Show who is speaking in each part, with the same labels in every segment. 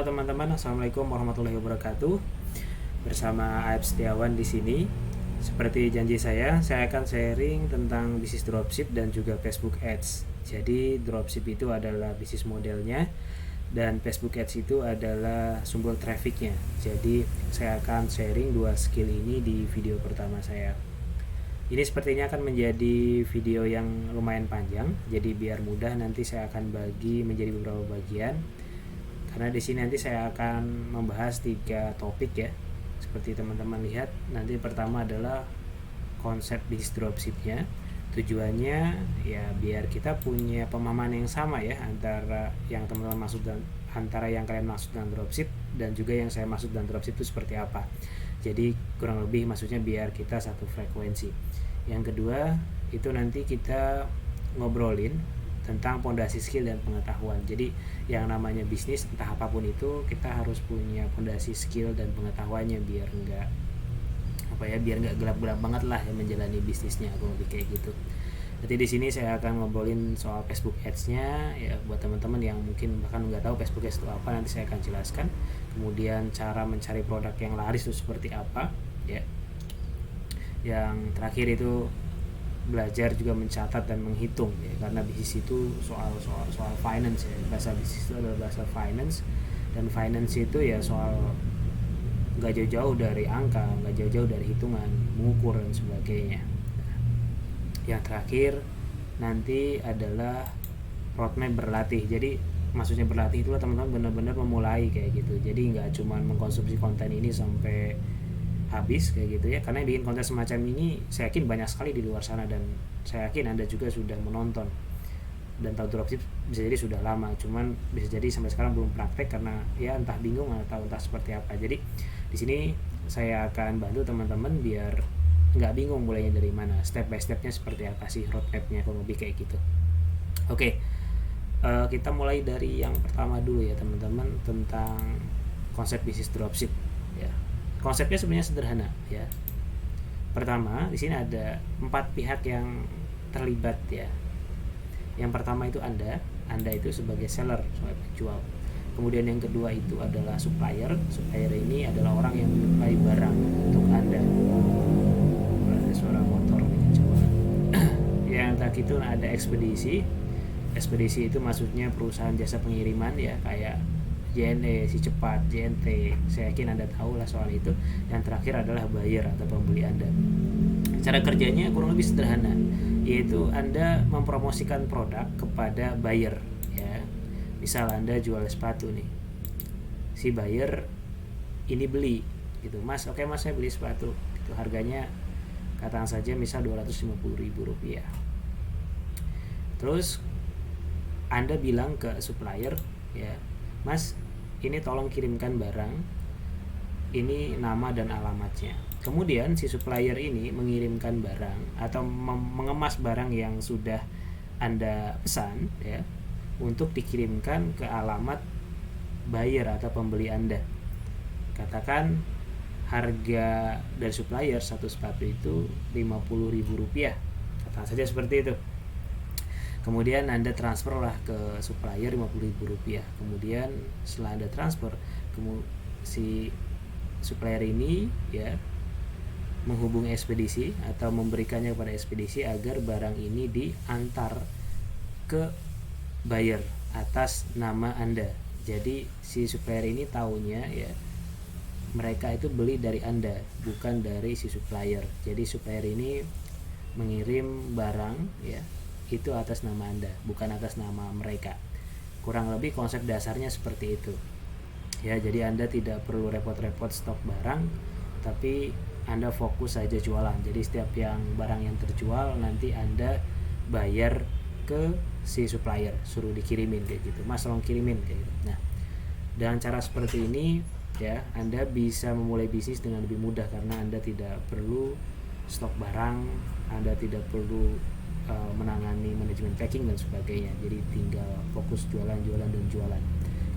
Speaker 1: Halo teman-teman, assalamualaikum warahmatullahi wabarakatuh. Bersama Aib Setiawan di sini. Seperti janji saya akan sharing tentang bisnis dropship dan juga Facebook Ads. Jadi dropship itu adalah bisnis modelnya dan Facebook Ads itu adalah sumber trafficnya. Jadi saya akan sharing dua skill ini di video pertama saya. Ini sepertinya akan menjadi video yang lumayan panjang, jadi biar mudah nanti saya akan bagi menjadi beberapa bagian. Karena di sini nanti saya akan membahas 3 topik ya. Seperti teman-teman lihat, nanti pertama adalah konsep bisnis dropshipnya. Tujuannya ya biar kita punya pemahaman yang sama ya antara yang teman-teman maksud dan antara yang kalian maksud dengan dropship dan juga yang saya maksud dengan dropship itu seperti apa. Jadi kurang lebih maksudnya biar kita satu frekuensi. Yang kedua itu nanti kita ngobrolin tentang pondasi skill dan pengetahuan. Jadi yang namanya bisnis entah apapun itu kita harus punya pondasi skill dan pengetahuannya biar enggak gelap-gelap banget lah yang menjalani bisnisnya, aku lebih kayak gitu. Nanti di sini saya akan ngobrolin soal Facebook Ads-nya ya, buat teman-teman yang mungkin bahkan nggak tahu Facebook Ads itu apa, nanti saya akan jelaskan. Kemudian cara mencari produk yang laris itu seperti apa ya. Yang terakhir itu belajar juga mencatat dan menghitung ya, karena bisnis itu soal finance ya. Bahasa bisnis itu adalah bahasa finance, dan finance itu ya soal nggak jauh-jauh dari angka, nggak jauh-jauh dari hitungan, mengukur dan sebagainya. Yang terakhir nanti adalah roadmap berlatih. Jadi maksudnya berlatih itulah teman-teman benar-benar memulai kayak gitu. Jadi nggak cuma mengkonsumsi konten ini sampai habis kayak gitu ya, karena bikin konten semacam ini saya yakin banyak sekali di luar sana, dan saya yakin Anda juga sudah menonton dan tahu dropship bisa jadi sudah lama, cuman bisa jadi sampai sekarang belum praktek karena ya entah bingung atau entah seperti apa. Jadi di sini saya akan bantu teman-teman biar nggak bingung mulainya dari mana, step by stepnya seperti apa sih, roadmapnya kurang lebih kayak gitu. Oke, kita mulai dari yang pertama dulu ya teman-teman, tentang konsep bisnis dropship ya. Konsepnya sebenarnya sederhana ya. Pertama, di sini ada 4 pihak yang terlibat ya. Yang pertama itu Anda itu sebagai seller, sebagai penjual. Kemudian yang kedua itu adalah supplier. Supplier ini adalah orang yang menyuplai barang untuk Anda. Ada suara motor nih, coba. Yang tadi itu ada ekspedisi. Ekspedisi itu maksudnya perusahaan jasa pengiriman ya, kayak JNE, Si Cepat, JNT, saya yakin Anda tahu lah soal itu. Yang terakhir adalah buyer atau pembeli Anda. Cara kerjanya kurang lebih sederhana, yaitu Anda mempromosikan produk kepada buyer ya. Misal Anda jual sepatu nih, si buyer ini beli gitu, Mas, oke Mas, saya beli sepatu gitu, harganya katakan saja misal Rp250.000. Terus Anda bilang ke supplier ya, Mas, ini tolong kirimkan barang, ini nama dan alamatnya. Kemudian si supplier ini mengirimkan barang atau mengemas barang yang sudah Anda pesan ya, untuk dikirimkan ke alamat buyer atau pembeli Anda. Katakan harga dari supplier satu sepatu itu Rp50.000, katakan saja seperti itu. Kemudian Anda transfer lah ke supplier Rp50.000. Kemudian setelah Anda transfer, si supplier ini ya menghubungi ekspedisi atau memberikannya kepada ekspedisi agar barang ini diantar ke buyer atas nama Anda. Jadi si supplier ini taunya ya mereka itu beli dari Anda, bukan dari si supplier. Jadi supplier ini mengirim barang ya itu atas nama Anda, bukan atas nama mereka. Kurang lebih konsep dasarnya seperti itu ya. Jadi Anda tidak perlu repot-repot stok barang, tapi Anda fokus saja jualan. Jadi setiap yang barang yang terjual nanti Anda bayar ke si supplier, suruh dikirimin kayak gitu, Mas tolong kirimin kayak gitu. Nah, dengan cara seperti ini ya Anda bisa memulai bisnis dengan lebih mudah, karena Anda tidak perlu stok barang, Anda tidak perlu menangani manajemen packing dan sebagainya. Jadi tinggal fokus jualan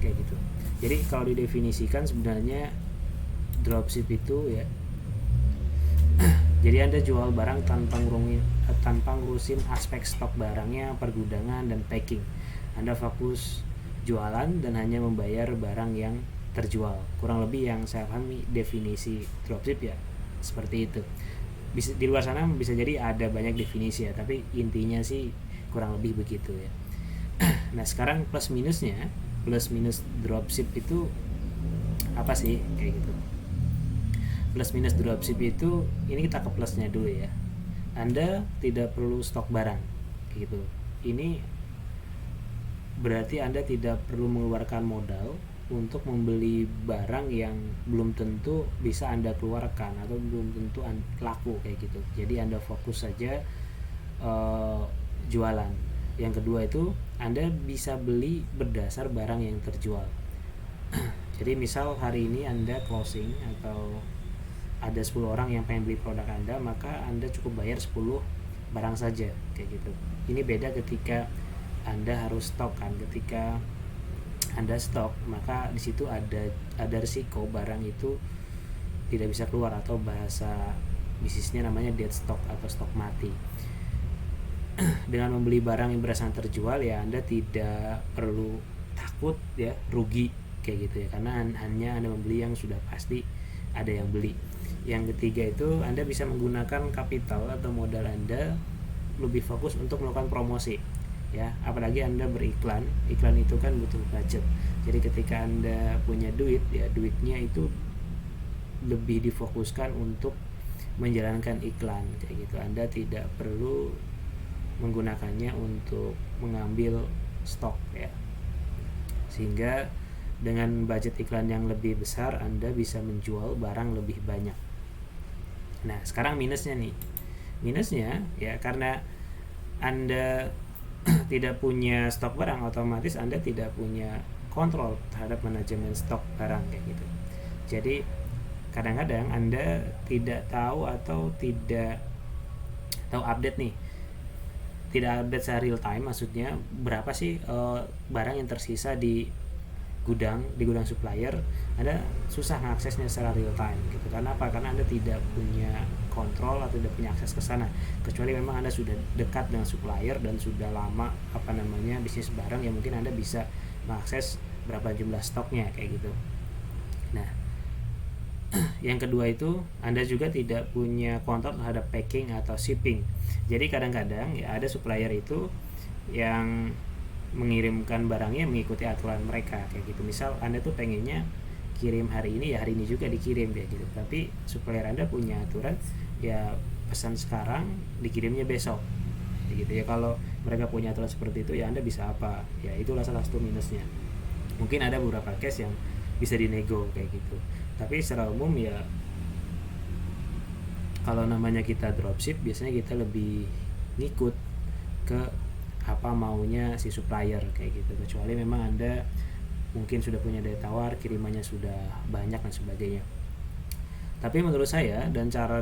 Speaker 1: kayak gitu. Jadi kalau didefinisikan sebenarnya dropship itu ya jadi Anda jual barang tanpa ngurusin aspek stok barangnya, pergudangan dan packing. Anda fokus jualan dan hanya membayar barang yang terjual. Kurang lebih yang saya pahami definisi dropship ya seperti itu. Bisa di luar sana bisa jadi ada banyak definisi ya, tapi intinya sih kurang lebih begitu ya. Nah sekarang plus minus dropship itu apa sih kayak gitu. Plus minus dropship itu, ini kita ke plusnya dulu ya. Anda tidak perlu stok barang gitu. Ini berarti Anda tidak perlu mengeluarkan modal untuk membeli barang yang belum tentu bisa Anda keluarkan atau belum tentu laku kayak gitu. Jadi Anda fokus saja jualan. Yang kedua itu Anda bisa beli berdasar barang yang terjual. Jadi misal hari ini Anda closing atau ada 10 orang yang pengen beli produk Anda, maka Anda cukup bayar 10 barang saja kayak gitu. Ini beda ketika Anda harus stok kan. Ketika Anda stok, maka di situ ada risiko barang itu tidak bisa keluar, atau bahasa bisnisnya namanya dead stock atau stok mati. Dengan membeli barang yang berdasarkan terjual ya Anda tidak perlu takut ya rugi kayak gitu ya, karena hanya Anda membeli yang sudah pasti ada yang beli. Yang ketiga itu Anda bisa menggunakan kapital atau modal Anda lebih fokus untuk melakukan promosi ya, apalagi Anda beriklan. Iklan itu kan butuh budget. Jadi ketika Anda punya duit ya, duitnya itu lebih difokuskan untuk menjalankan iklan kayak gitu. Anda tidak perlu menggunakannya untuk mengambil stok ya, sehingga dengan budget iklan yang lebih besar Anda bisa menjual barang lebih banyak. Nah sekarang minusnya nih. Minusnya ya karena Anda tidak punya stok barang, otomatis Anda tidak punya kontrol terhadap manajemen stok barang kayak gitu. Jadi kadang-kadang Anda tidak tahu atau tidak tahu update nih, tidak update secara real time, maksudnya berapa sih barang yang tersisa di gudang supplier. Anda susah mengaksesnya secara real time gitu. Karena apa? Karena Anda tidak punya kontrol atau tidak punya akses ke sana, kecuali memang Anda sudah dekat dengan supplier dan sudah lama bisnis barang, ya mungkin Anda bisa mengakses berapa jumlah stoknya kayak gitu. Nah yang kedua itu Anda juga tidak punya kontrol terhadap packing atau shipping. Jadi kadang-kadang ya ada supplier itu yang mengirimkan barangnya mengikuti aturan mereka kayak gitu. Misal Anda tuh pengennya kirim hari ini ya hari ini juga dikirim kayak gitu, tapi supplier Anda punya aturan ya pesan sekarang dikirimnya besok kayak gitu ya. Kalau mereka punya aturan seperti itu ya Anda bisa apa ya, itulah salah satu minusnya. Mungkin ada beberapa case yang bisa dinego kayak gitu, tapi secara umum ya kalau namanya kita dropship biasanya kita lebih ngikut ke apa maunya si supplier kayak gitu, kecuali memang Anda mungkin sudah punya daya tawar, kirimannya sudah banyak dan sebagainya. Tapi menurut saya dan cara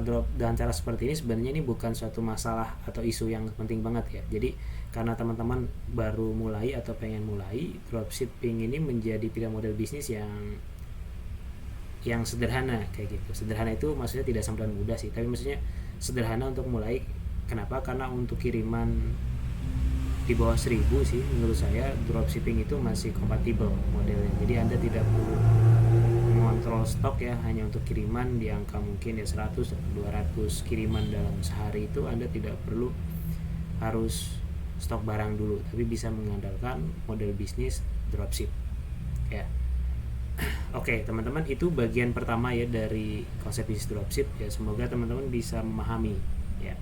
Speaker 1: seperti ini sebenarnya ini bukan suatu masalah atau isu yang penting banget ya. Jadi karena teman-teman baru mulai atau pengen mulai, dropshipping ini menjadi pilihan model bisnis yang sederhana kayak gitu. Sederhana itu maksudnya tidak sampai mudah sih, tapi maksudnya sederhana untuk mulai. Kenapa? Karena untuk kiriman di bawah 1000 sih menurut saya dropshipping itu masih kompatibel modelnya. Jadi Anda tidak perlu mengontrol stok ya, hanya untuk kiriman di angka mungkin ya 100 atau 200 kiriman dalam sehari itu Anda tidak perlu harus stok barang dulu, tapi bisa mengandalkan model bisnis dropship ya. Oke teman-teman, itu bagian pertama ya dari konsep bisnis dropship ya. Semoga teman-teman bisa memahami ya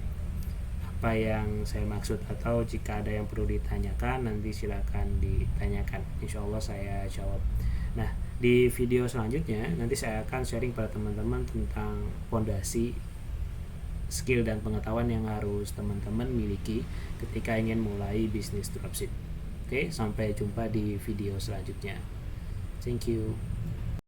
Speaker 1: apa yang saya maksud, atau jika ada yang perlu ditanyakan nanti silakan ditanyakan, insya Allah saya jawab. Nah di video selanjutnya nanti saya akan sharing pada teman-teman tentang fondasi skill dan pengetahuan yang harus teman-teman miliki ketika ingin mulai bisnis dropship. Oke, sampai jumpa di video selanjutnya. Thank you.